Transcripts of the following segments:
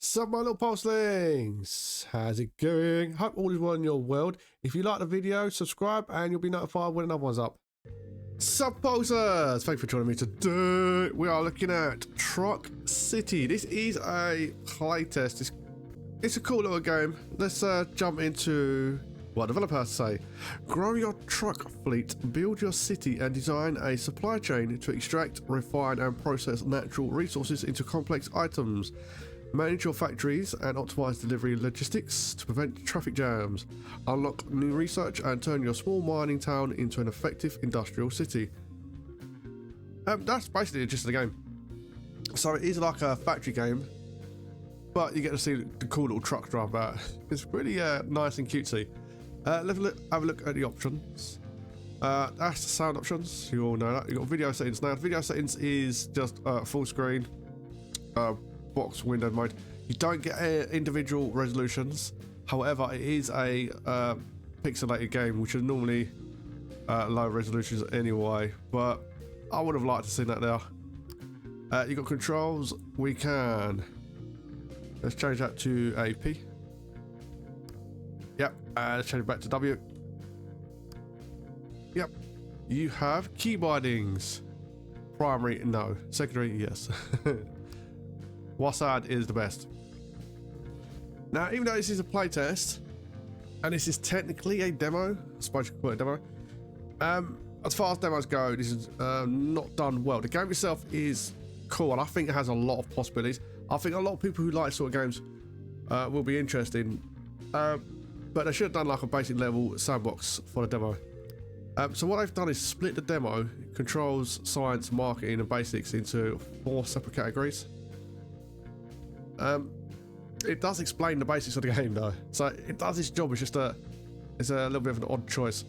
Sup my little pulselings, how's it going? Hope all is well in your world. If you like the video, subscribe and you'll be notified when another one's up. Sup pulsers, thanks for joining me today. We are looking at Truck City. This is a playtest. It's a cool little game. Let's jump into what the developer has to say. Grow your truck fleet, build your city and design a supply chain to extract, refine and process natural resources into complex items. Manage your factories and optimize delivery logistics to prevent traffic jams. Unlock new research and turn your small mining town into an effective industrial city. That's basically the gist of the game. So it is like a factory game, but you get to see the cool little truck drive about. It's pretty nice and cutesy. Have a look at the options. That's the sound options. You all know that. You've got video settings now. Video settings is just full screen. Box window mode. You don't get individual resolutions. However, it is a pixelated game, which is normally low resolutions anyway. But I would have liked to see that there. You got controls. We can. Let's change that to a P. Yep. Let's change it back to W. Yep. You have key bindings. Primary, no. Secondary, yes. WASD is the best. Now, even though this is a playtest, and this is technically a demo, I suppose you could call it a demo, as far as demos go, this is not done well. The game itself is cool, and I think it has a lot of possibilities. I think a lot of people who like sort of games will be interested, but they should have done like a basic level sandbox for the demo. So what I've done is split the demo, controls, science, marketing, and basics into 4 separate categories. It does explain the basics of the game though, so it does its job. It's just it's a little bit of an odd choice.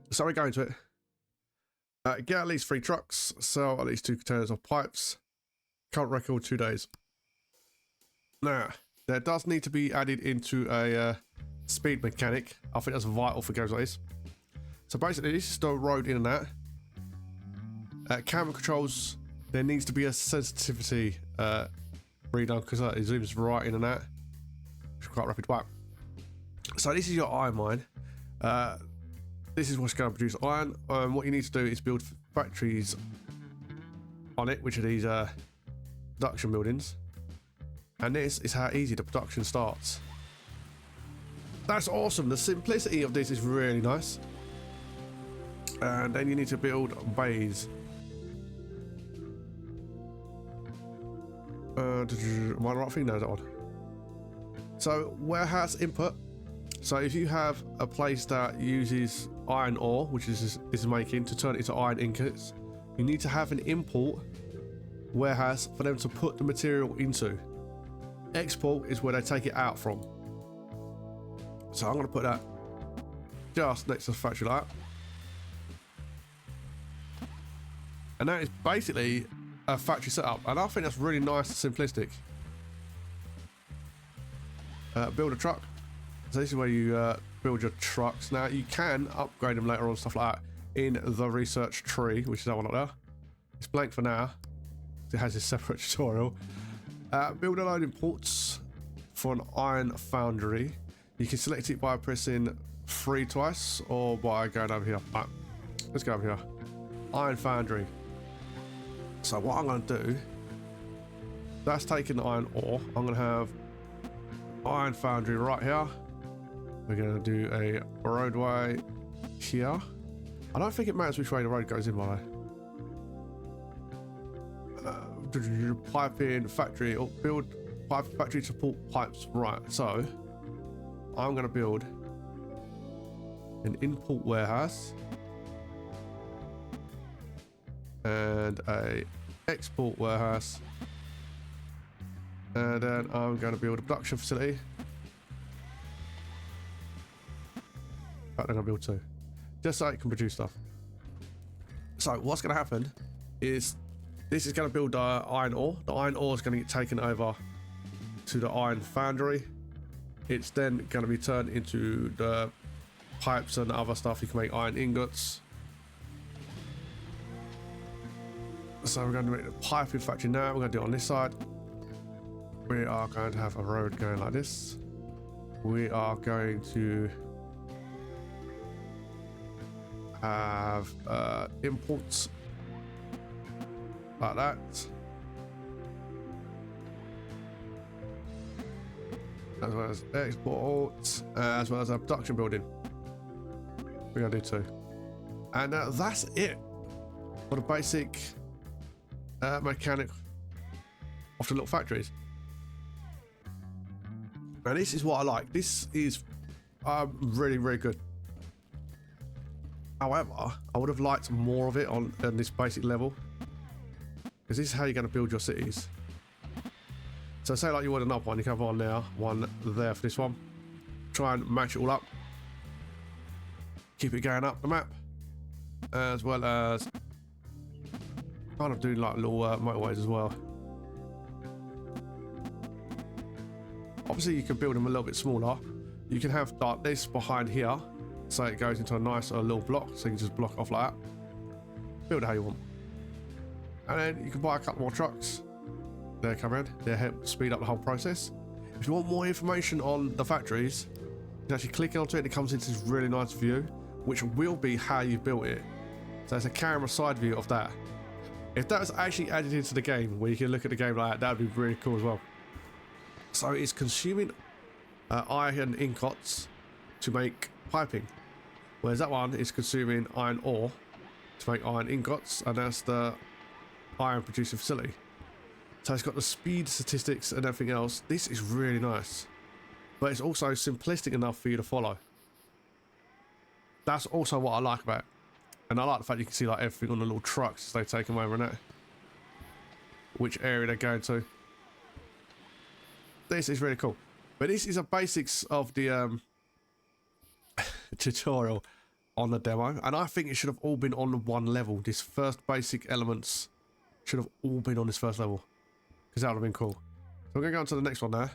So we go into it. Get at least 3 trucks, sell at least 2 containers of pipes. Current record 2 days. Now there does need to be added into a speed mechanic. I think that's vital for games like this. So basically this is the road in and out. Camera controls, there needs to be a sensitivity redone because it zooms right in and out. It's quite rapid back. So this is your iron mine. This is what's going to produce iron. What you need to do is build factories on it, which are these production buildings. And this is how easy the production starts. That's awesome. The simplicity of this is really nice. And then you need to build bays. Am I the right thing? No, that one. So warehouse input. So if you have a place that uses iron ore, which is making, to turn it into iron ingots, you need to have an import warehouse for them to put the material into. Export is where they take it out from. So I'm going to put that just next to the factory like that. And that is basically a factory setup, and I think that's really nice and simplistic. Build a truck. So this is where you build your trucks. Now you can upgrade them later on, stuff like that, in the research tree, which is that one up there. It's blank for now. It has a separate tutorial. Build a load in ports for an iron foundry. You can select it by pressing 3 twice or by going over here. Right, let's go over here. Iron foundry. So what I'm going to do, that's taking the iron ore. I'm going to have iron foundry right here. We're going to do a roadway here. I don't think it matters which way the road goes in, by the way. Pipe in factory, or build pipe factory support pipes. Right, so I'm going to build an import warehouse and a export warehouse, and then I'm going to build a production facility. In fact, I'm going to build 2 just so it can produce stuff. So what's going to happen is this is going to build iron ore. The iron ore is going to get taken over to the iron foundry. It's then going to be turned into the pipes and other stuff. You can make iron ingots. So we're going to make the piping factory now. We're going to do it on this side. We are going to have a road going like this. We are going to have imports like that. As well as exports, as well as a production building. We're going to do 2. And that's it for the basic mechanic of the little factories. Now this is what I like. This is really, really good. However, I would have liked more of it on this basic level, because this is how you're going to build your cities. So say like you want another one, you can have one there, one there for this one. Try and match it all up. Keep it going up the map, as well as kind of doing like little motorways as well. Obviously you can build them a little bit smaller. You can have like this behind here, so it goes into a nice little block, so you can just block it off like that. Build it how you want. And then you can buy a couple more trucks. They come in, they help speed up the whole process. If you want more information on the factories, you can actually click onto it, it comes into this really nice view, which will be how you built it. So it's a camera side view of that. If that was actually added into the game, where you can look at the game like that would be really cool as well. So it's consuming iron ingots to make piping, whereas that one is consuming iron ore to make iron ingots, and that's the iron producing facility. So it's got the speed statistics and everything else. This is really nice, but it's also simplistic enough for you to follow. That's also what I like about it. And I like the fact you can see like everything on the little trucks as they take them over and that. Which area they're going to. This is really cool. But this is the basics of the tutorial on the demo. And I think it should have all been on one level. This first basic elements should have all been on this first level. Because that would have been cool. So we're going to go on to the next one there.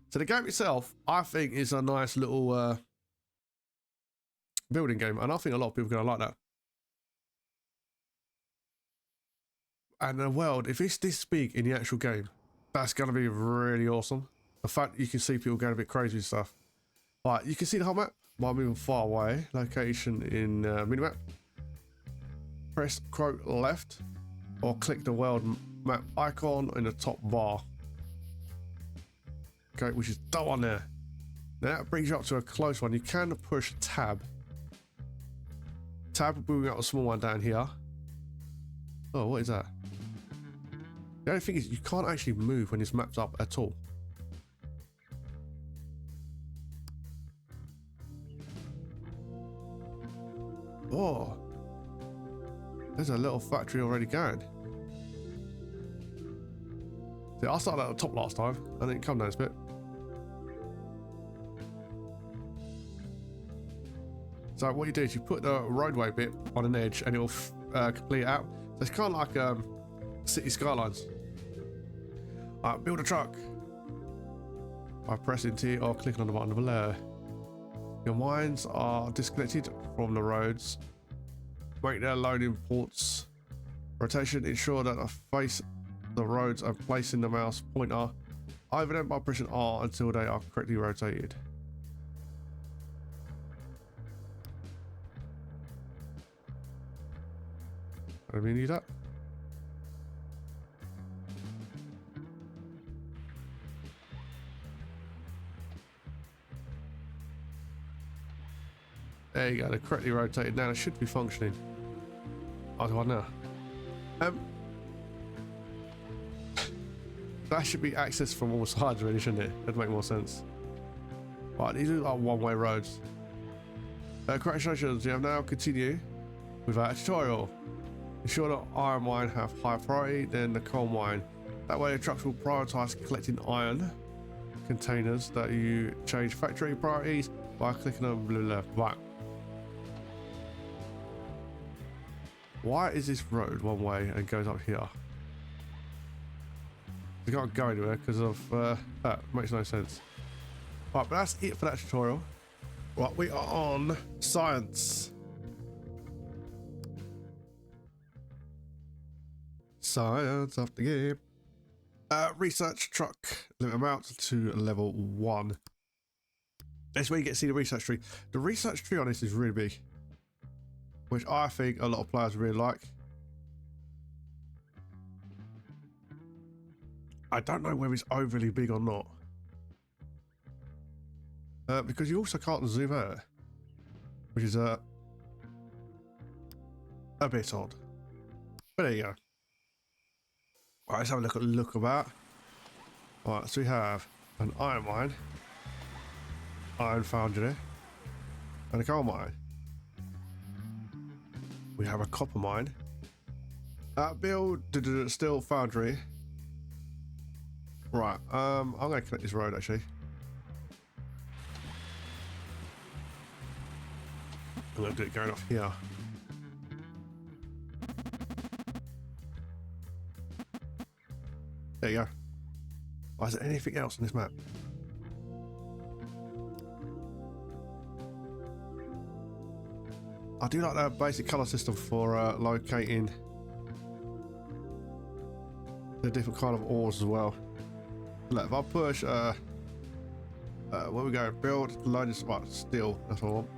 So the game itself, I think, is a nice little building game. And I think a lot of people are going to like that. And the world, if it's this big in the actual game, that's going to be really awesome. The fact you can see people going a bit crazy and stuff. Right, you can see the whole map by moving far away. Location in minimap. Press quote left or click the world map icon in the top bar. Okay, which is that one there. Now that brings you up to a close one. You can push tab. Tab will bring up a small one down here. Oh, what is that? The only thing is you can't actually move when this map's up at all. Oh, there's a little factory already going. See, I started at the top last time and then come down this bit. So what you do is you put the roadway bit on an edge and it will complete it out. So it's kind of like city skylines. Alright, build a truck by pressing T or clicking on the button below. Your mines are disconnected from the roads. Make their loading ports. Rotation, ensure that I face the roads and placing the mouse pointer over them by pressing R until they are correctly rotated. Do we need that? There you go, they're correctly rotated now. It should be functioning. I don't know. That should be accessed from all sides, really, shouldn't it? That'd make more sense. Right, these are like one-way roads. Congratulations, you have now continued with our tutorial. Ensure that iron mine have higher priority than the coal mine. That way the trucks will prioritise collecting iron containers. That you change factory priorities by clicking on blue left. Right. Why is this road one way and goes up here? You can't go anywhere because of that. Makes no sense. Right, but that's it for that tutorial. Right, we are on science. science of the game. Research truck. Limit amount to level 1. That's where you get to see the research tree. The research tree on this is really big, which I think a lot of players really like. I don't know whether it's overly big or not. Because you also can't zoom out, which is a bit odd. But there you go. Right, let's have a look about. Right, so we have an iron mine, iron foundry, and a coal mine. We have a copper mine, build steel foundry. Right, I'm gonna connect this road actually. I'm gonna do it going off here. There you go. Oh, is there anything else on this map? I do like that basic colour system for locating the different kind of ores as well. Look, if I push, where we go, build, load what, steel, that's what I want.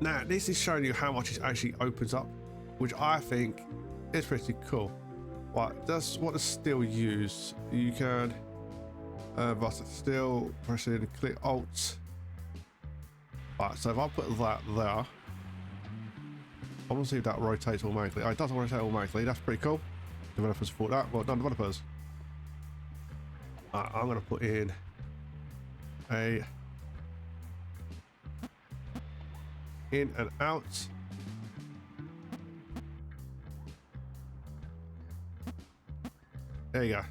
Now, this is showing you how much it actually opens up, which I think is pretty cool. Right, that's what the steel use. You can bust steel, press in, click Alt. Right, so if I put that there, I want to see if that rotates automatically. Oh, it doesn't rotate automatically, that's pretty cool. Developers support that. Well done, developers. I'm going to put in a in and out. There you go.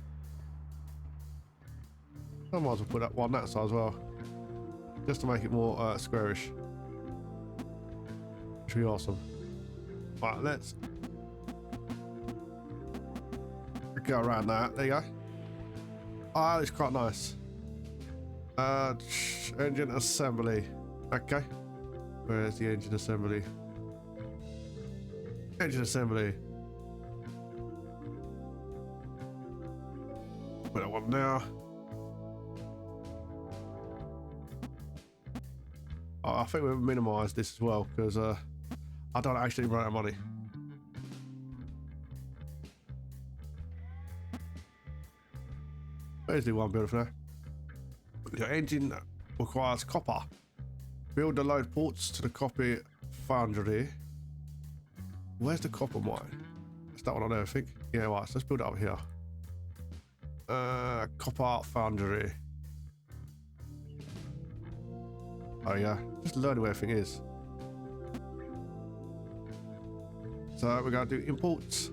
I might as well put that one that side as well, just to make it more squarish. Which would be awesome. Right, let's go around that. There you go. Ah, it's quite nice. Engine assembly. Okay. Where's the engine assembly? Engine assembly. Put that one now. Oh, I think we'll minimise this as well because I don't actually run out of money. Let's do one build for now. Your engine requires copper. Build the load ports to the copper foundry. Where's the copper mine? That's that one on there, I think. Yeah, right, so let's build it up here. Copper foundry. Oh yeah, just learning where everything is. So we're going to do imports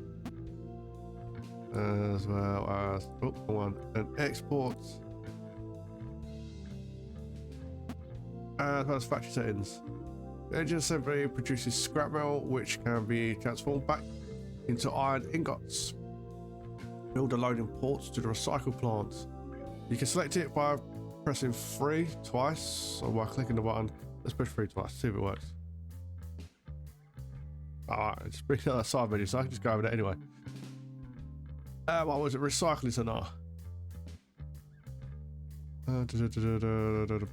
as well as and exports, as well as factory settings. The engine assembly produces scrap metal, which can be transformed back into iron ingots. Build the loading ports to the recycle plants. You can select it by pressing 3 twice, or by clicking the button. Let's push 3 twice, see if it works. Alright, just bring that side menu, so I can just go over there anyway. What was it? Recycling center.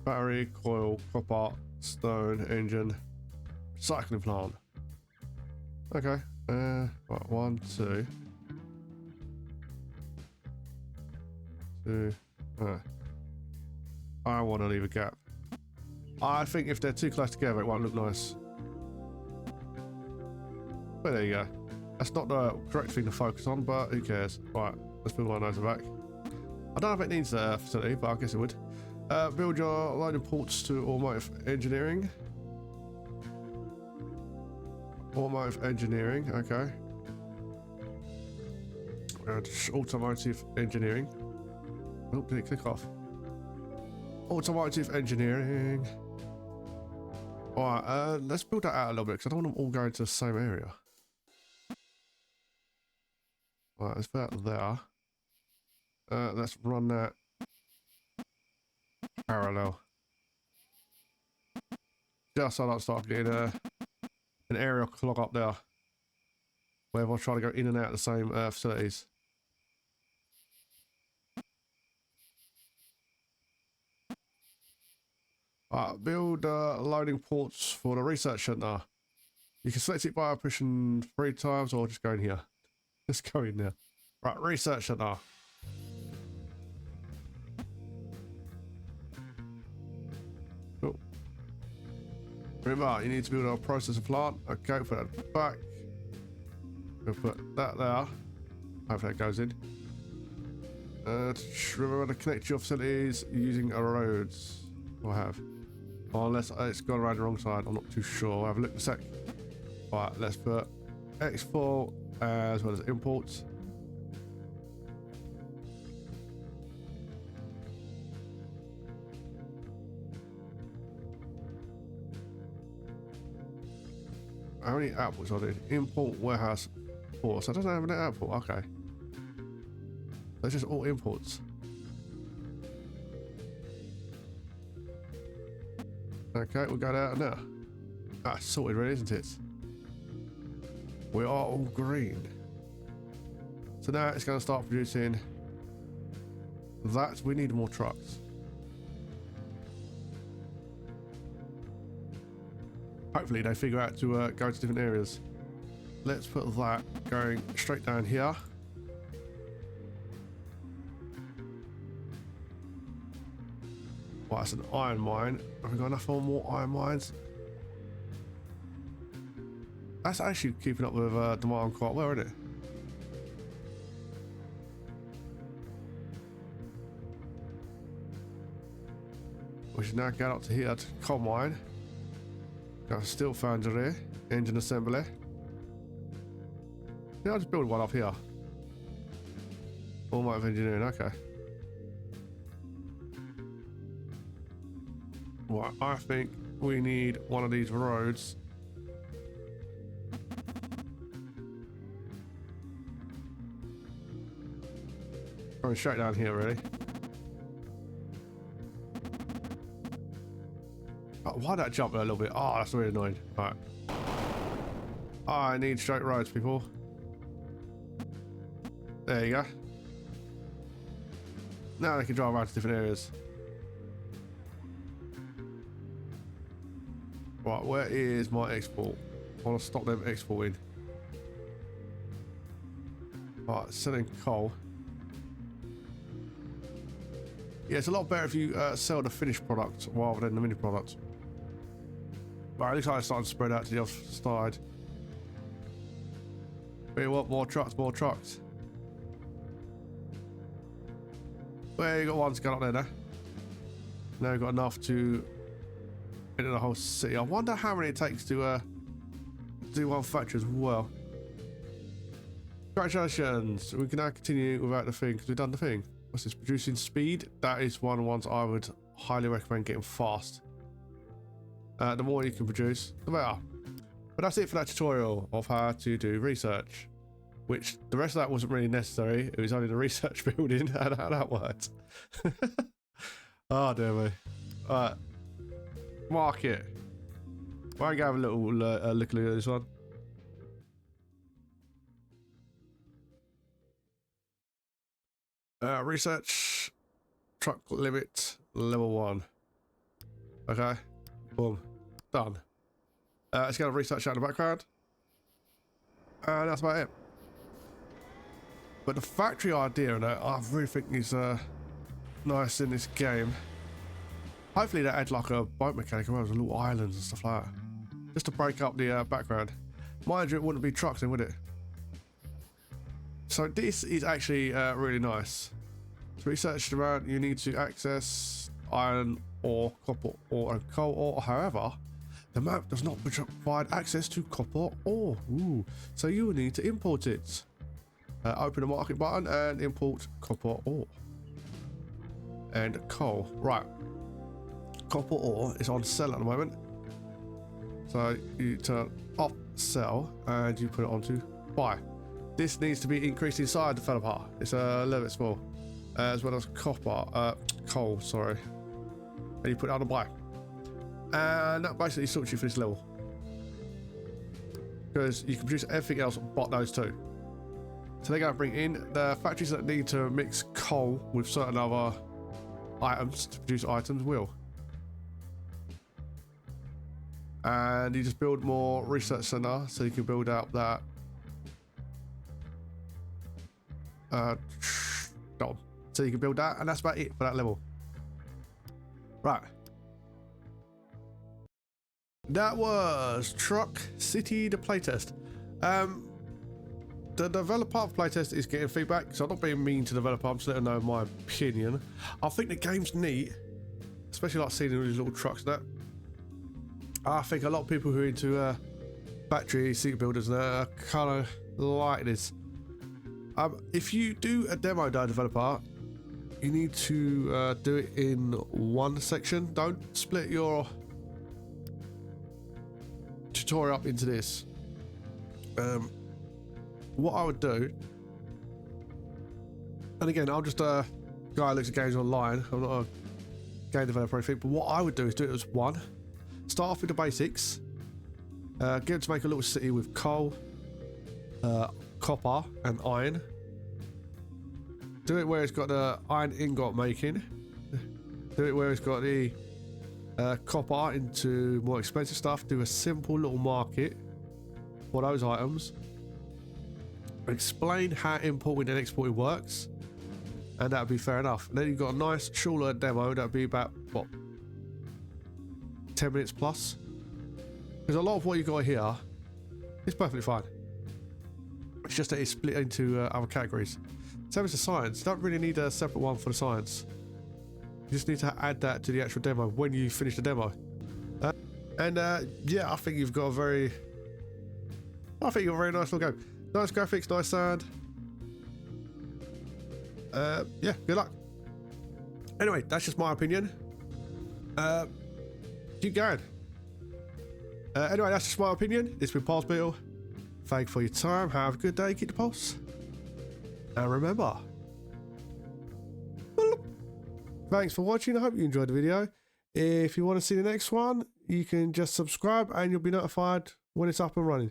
Battery, coil, copper, stone, engine, recycling plant. Okay. Right, 1, 2. 2. I want to leave a gap. I think if they're too close together, it won't look nice. But there you go. That's not the correct thing to focus on, but who cares? Right, let's build my nose back. I don't know if it needs a facility, but I guess it would. Build your loading ports to automotive engineering. Automotive engineering, okay. Automotive engineering. Oh, did it click off? Automotive engineering. Alright, let's build that out a little bit because I don't want them all going to the same area. Right, let's put that there. Let's run that parallel. Just so I don't start getting an aerial clog up there. whenever I try to go in and out of the same facilities. Build loading ports for the research center. You can select it by pushing 3 times or just go in here. Just go in there. Right, research center. Cool. Remember, you need to build a processor plant. Okay, put that back. We'll put that there. Hopefully that goes in. Remember to connect your facilities using roads. I have. Unless it's gone around the wrong side, I'm not too sure. I'll have a look in a sec. Right, let's put export as well as imports. How many outputs I did? Import warehouse port. So it doesn't have an output. Okay. That's just all imports. Okay, we'll go down now. That's sorted really, isn't it? We are all green. So now it's going to start producing that. We need more trucks. Hopefully they figure out to go to different areas. Let's put that going straight down here. Well, that's an iron mine. Have we got enough for more iron mines? That's actually keeping up with demand quite well, isn't it? We should now get up to here to coal mine. Got a steel foundry, engine assembly. Yeah, I'll just build one up here. Automotive engineering, okay. Right, I think we need one of these roads. Going straight down here, really. Oh, why'd that jump a little bit? Oh, that's really annoying. Right. I need straight roads, people. There you go. Now they can drive around to different areas. Right, where is my export? I want to stop them exporting. Right, selling coal. Yeah, it's a lot better if you sell the finished product rather than the mini product. Right, at least I'm starting to spread out to the other side. We want more trucks, more trucks. Well, you got one to go up there now. Now we've got enough to into the whole city. I wonder how many it takes to do one factory as well. Congratulations, we can now continue without the thing because we've done the thing. What's this? Producing speed? That is one of the ones I would highly recommend getting fast. The more you can produce, the better. But that's it for that tutorial of how to do research. Which the rest of that wasn't really necessary. It was only the research building and how that worked. Oh dear me. Alright. Market. Why don't you have a little look at this one? Research. Truck limit level 1. Okay. Boom. Done. It's going to research out in the background. And that's about it. But the factory idea, I really think is nice in this game. Hopefully they add like a boat mechanic around with little islands and stuff like that. Just to break up the background. Mind you, it wouldn't be trucks then, would it? So this is actually really nice. To research around, you need to access iron ore, copper ore and coal ore. However, the map does not provide access to copper ore. Ooh. So you will need to import it. Open the market button and import copper ore. And coal. Right. Copper ore is on sell at the moment. So you turn off sell and you put it onto buy. This needs to be increased inside developer. It's a little bit small. As well as copper, coal, sorry. And you put it on the buy. And that basically sorts you for this level. because you can produce everything else but those two. So they're going to bring in the factories that need to mix coal with certain other items to produce items will. And you just build more research center so you can build out that so you can build that, and that's about it for that level. Right. That was Truck City, the playtest. The developer of playtest is getting feedback, so I'm not being mean to the developer, I'm just letting them know my opinion. I think the game's neat, especially like seeing all these little trucks and that. I think a lot of people who are into battery city builders and that kind of like this. If you do a demo, though, developer, you need to do it in one section. Don't split your tutorial up into this. What I would do, and again, I'm just a guy who looks at games online, I'm not a game developer or anything, but what I would do is do it as one. Start off with the basics, get it to make a little city with coal, copper and iron. Do it where it's got the iron ingot making. Do it where it's got the copper into more expensive stuff. Do a simple little market for those items. Explain how importing and exporting works, and that would be fair enough. And then you've got a nice shorter demo that would be about, what, 10 minutes plus? Because a lot of what you got here is perfectly fine. It's just that it's split into other categories. Same as the science. You don't really need a separate one for the science. You just need to add that to the actual demo when you finish the demo. Yeah, I think you've got a very nice little game. Nice graphics, nice sound. Yeah, good luck. Anyway, that's just my opinion. Keep going. Anyway, that's just my opinion. It's been PulseBeetle. Thank you for your time. Have a good day. Keep the pulse. And remember, thanks for watching. I hope you enjoyed the video. If you want to see the next one, you can just subscribe and you'll be notified when it's up and running.